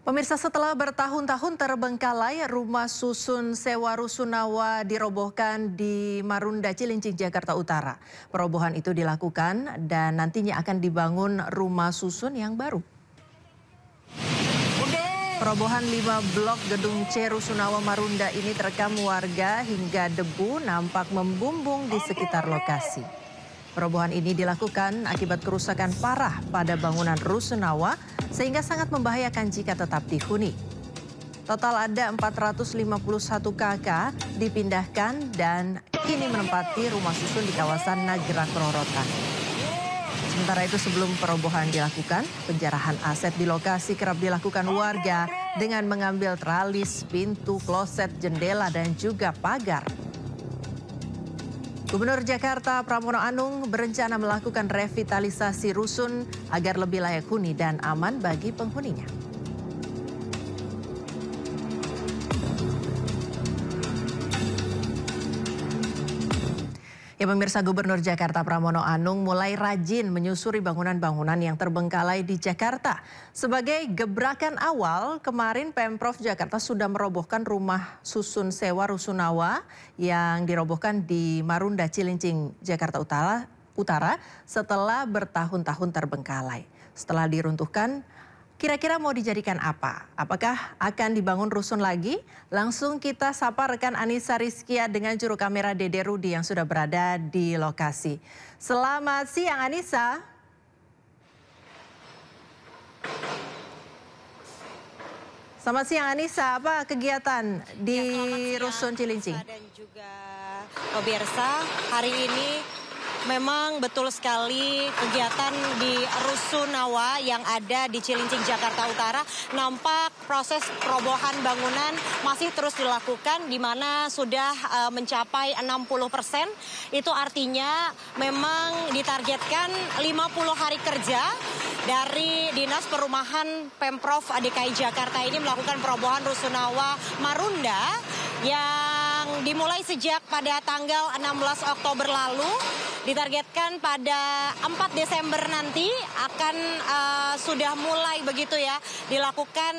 Pemirsa, setelah bertahun-tahun terbengkalai, rumah susun sewa rusunawa dirobohkan di Marunda, Cilincing, Jakarta Utara. Perobohan itu dilakukan dan nantinya akan dibangun rumah susun yang baru. Perobohan 5 blok gedung C Rusunawa Marunda ini terekam warga hingga debu nampak membumbung di sekitar lokasi. Perobohan ini dilakukan akibat kerusakan parah pada bangunan rusunawa sehingga sangat membahayakan jika tetap dihuni. Total ada 451 KK dipindahkan dan kini menempati rumah susun di kawasan Nagrak Rorotan. Sementara itu sebelum perobohan dilakukan, penjarahan aset di lokasi kerap dilakukan warga dengan mengambil tralis, pintu, kloset, jendela dan juga pagar. Gubernur Jakarta Pramono Anung berencana melakukan revitalisasi rusun agar lebih layak huni dan aman bagi penghuninya. Ya pemirsa, Gubernur Jakarta Pramono Anung mulai rajin menyusuri bangunan-bangunan yang terbengkalai di Jakarta. Sebagai gebrakan awal, kemarin Pemprov Jakarta sudah merobohkan rumah susun sewa rusunawa yang dirobohkan di Marunda, Cilincing, Jakarta Utara setelah bertahun-tahun terbengkalai. Setelah diruntuhkan, kira-kira mau dijadikan apa? Apakah akan dibangun rusun lagi? Langsung kita sapa rekan Anissa Rizkia dengan juru kamera Dede Rudi yang sudah berada di lokasi. Selamat siang Anissa. Selamat siang Anissa, apa kegiatan di Rusun Cilincing? Dan juga pemirsa, hari ini memang betul sekali kegiatan di Rusunawa yang ada di Cilincing, Jakarta Utara. Nampak proses perobohan bangunan masih terus dilakukan di mana sudah mencapai 60%. Itu artinya memang ditargetkan 50 hari kerja dari Dinas Perumahan Pemprov DKI Jakarta ini melakukan perobohan Rusunawa Marunda yang dimulai sejak pada tanggal 16 Oktober lalu. Ditargetkan pada 4 Desember nanti akan sudah mulai begitu ya dilakukan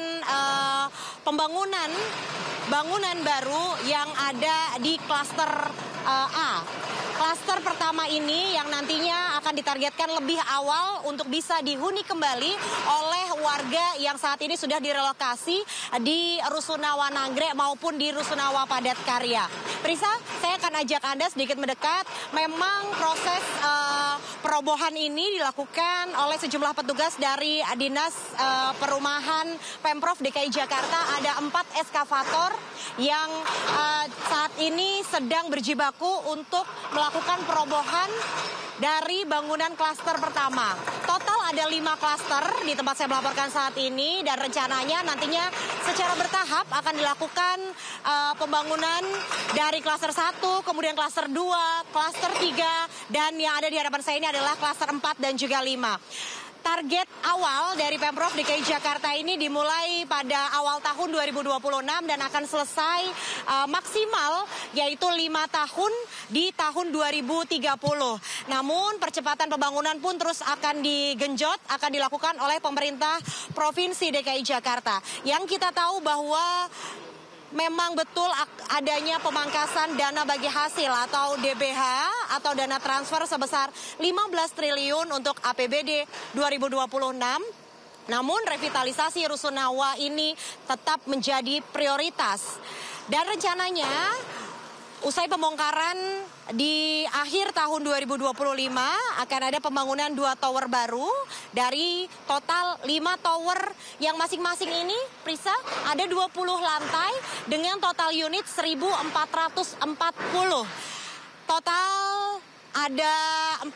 pembangunan bangunan baru yang ada di klaster A. Klaster pertama ini yang nantinya akan ditargetkan lebih awal untuk bisa dihuni kembali oleh warga yang saat ini sudah direlokasi di Rusunawa Nagrek maupun di Rusunawa Padat Karya. Prisa, saya akan ajak Anda sedikit mendekat. Memang proses perobohan ini dilakukan oleh sejumlah petugas dari Dinas Perumahan Pemprov DKI Jakarta. Ada 4 eskavator yang saat ini sedang berjibaku untuk melakukan perobohan dari bangunan klaster pertama. Total ada 5 klaster di tempat saya melaporkan saat ini dan rencananya nantinya secara bertahap akan dilakukan pembangunan dari klaster 1, kemudian klaster 2, klaster 3, dan yang ada di hadapan saya ini adalah klaster 4 dan juga 5. Target awal dari Pemprov DKI Jakarta ini dimulai pada awal tahun 2026 dan akan selesai maksimal yaitu 5 tahun di tahun 2030. Namun percepatan pembangunan pun terus akan digenjot, akan dilakukan oleh pemerintah Provinsi DKI Jakarta. Yang kita tahu bahwa memang betul adanya pemangkasan dana bagi hasil atau DBH atau dana transfer sebesar 15 triliun untuk APBD 2026. Namun revitalisasi Rusunawa ini tetap menjadi prioritas. Dan rencananya usai pembongkaran di akhir tahun 2025 akan ada pembangunan 2 tower baru dari total 5 tower yang masing-masing ini, Prisa, ada 20 lantai dengan total unit 1.440. Total ada 400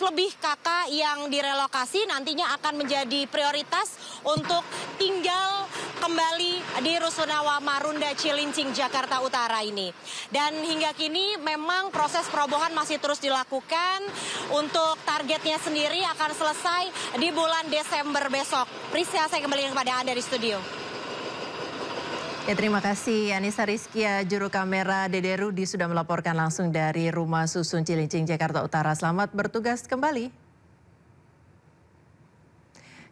lebih KK yang direlokasi nantinya akan menjadi prioritas untuk tinggal kembali di Rusunawa Marunda, Cilincing, Jakarta Utara ini. Dan hingga kini memang proses perobohan masih terus dilakukan. Untuk targetnya sendiri akan selesai di bulan Desember besok. Prisya, saya kembali kepada Anda di studio. Ya, terima kasih Anissa Rizkia, juru kamera Dede Rudi sudah melaporkan langsung dari Rumah Susun Cilincing, Jakarta Utara. Selamat bertugas kembali.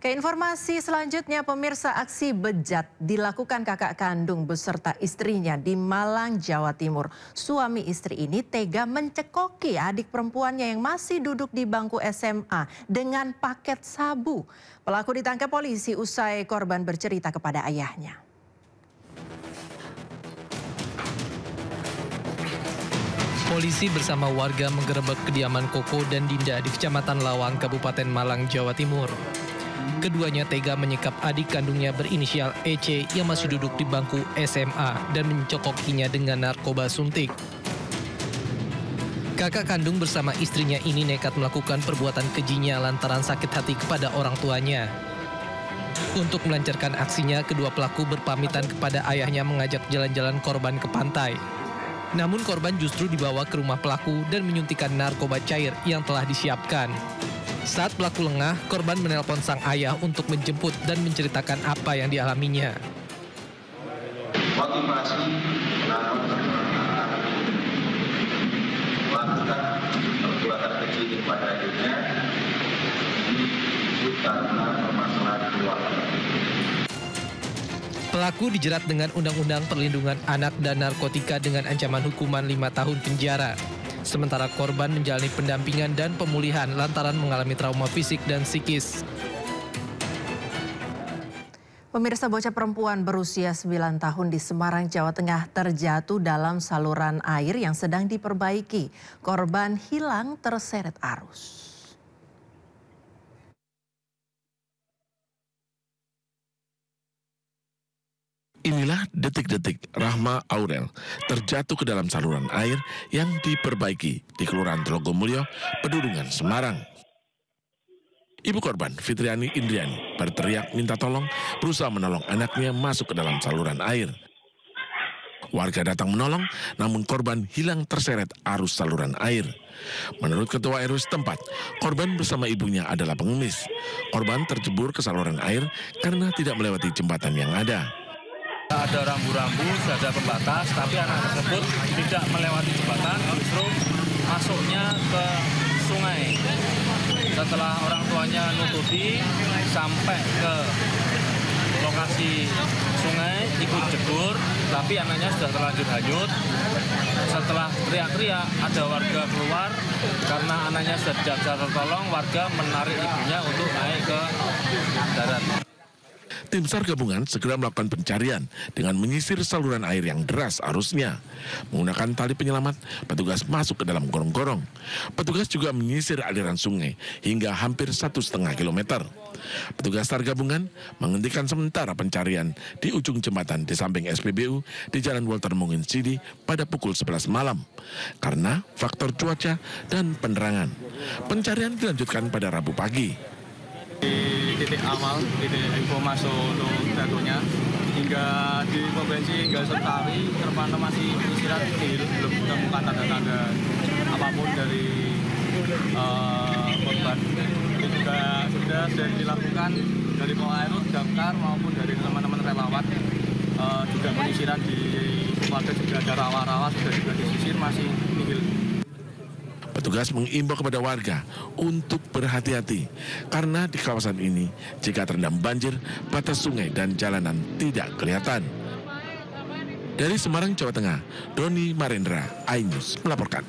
Ke informasi selanjutnya, pemirsa, aksi bejat dilakukan kakak kandung beserta istrinya di Malang, Jawa Timur. Suami istri ini tega mencekoki adik perempuannya yang masih duduk di bangku SMA dengan paket sabu. Pelaku ditangkap polisi usai korban bercerita kepada ayahnya. Polisi bersama warga menggerebek kediaman Koko dan Dinda di Kecamatan Lawang, Kabupaten Malang, Jawa Timur. Keduanya tega menyekap adik kandungnya berinisial EC yang masih duduk di bangku SMA dan mencokokinya dengan narkoba suntik. Kakak kandung bersama istrinya ini nekat melakukan perbuatan kejinya lantaran sakit hati kepada orang tuanya. Untuk melancarkan aksinya, kedua pelaku berpamitan kepada ayahnya mengajak jalan-jalan korban ke pantai. Namun korban justru dibawa ke rumah pelaku dan menyuntikkan narkoba cair yang telah disiapkan. Saat pelaku lengah, korban menelpon sang ayah untuk menjemput dan menceritakan apa yang dialaminya. Motivasi melakukan perbuatan keji kepada adiknya ini karena permasalahan keluarga. Pelaku dijerat dengan Undang-Undang Perlindungan Anak dan Narkotika dengan ancaman hukuman 5 tahun penjara. Sementara korban menjalani pendampingan dan pemulihan lantaran mengalami trauma fisik dan psikis. Pemirsa, bocah perempuan berusia 9 tahun di Semarang, Jawa Tengah terjatuh dalam saluran air yang sedang diperbaiki. Korban hilang terseret arus. Inilah detik-detik Rahma Aurel terjatuh ke dalam saluran air yang diperbaiki di Kelurahan Telogomulyo, Pedurungan, Semarang. Ibu korban, Fitriani Indriani, berteriak minta tolong berusaha menolong anaknya masuk ke dalam saluran air. Warga datang menolong, namun korban hilang terseret arus saluran air. Menurut Ketua RW setempat, korban bersama ibunya adalah pengemis. Korban terjebur ke saluran air karena tidak melewati jembatan yang ada. Ada rambu-rambu, ada pembatas, tapi anak tersebut tidak melewati jembatan, justru masuknya ke sungai. Setelah orang tuanya nututi sampai ke lokasi sungai, ikut jebur, tapi anaknya sudah terlanjur hanyut. Setelah teriak-teriak, ada warga keluar, karena anaknya sudah tidak bisa tertolong, warga menarik ibunya untuk naik ke darat. Tim SAR gabungan segera melakukan pencarian dengan menyisir saluran air yang deras arusnya. Menggunakan tali penyelamat, petugas masuk ke dalam gorong-gorong. Petugas juga menyisir aliran sungai hingga hampir 1,5 kilometer. Petugas SAR gabungan menghentikan sementara pencarian di ujung jembatan di samping SPBU di Jalan Walter Mungin Sidi pada pukul 11 malam karena faktor cuaca dan penerangan. Pencarian dilanjutkan pada Rabu pagi. Di titik awal, titik info masuk untuk jatuhnya, hingga di Kombensi hingga Sertari terpantau masih istirahat, belum ditemukan tanda-tanda apapun dari korban. Ini juga sudah dilakukan dari Polairut, damkar maupun dari teman-teman relawan, juga penyisiran di warga juga ada rawa-rawa sudah disisir, masih nihil. Petugas mengimbau kepada warga untuk berhati-hati karena di kawasan ini jika terendam banjir, batas sungai dan jalanan tidak kelihatan. Dari Semarang, Jawa Tengah, Doni Marendra, iNews melaporkan.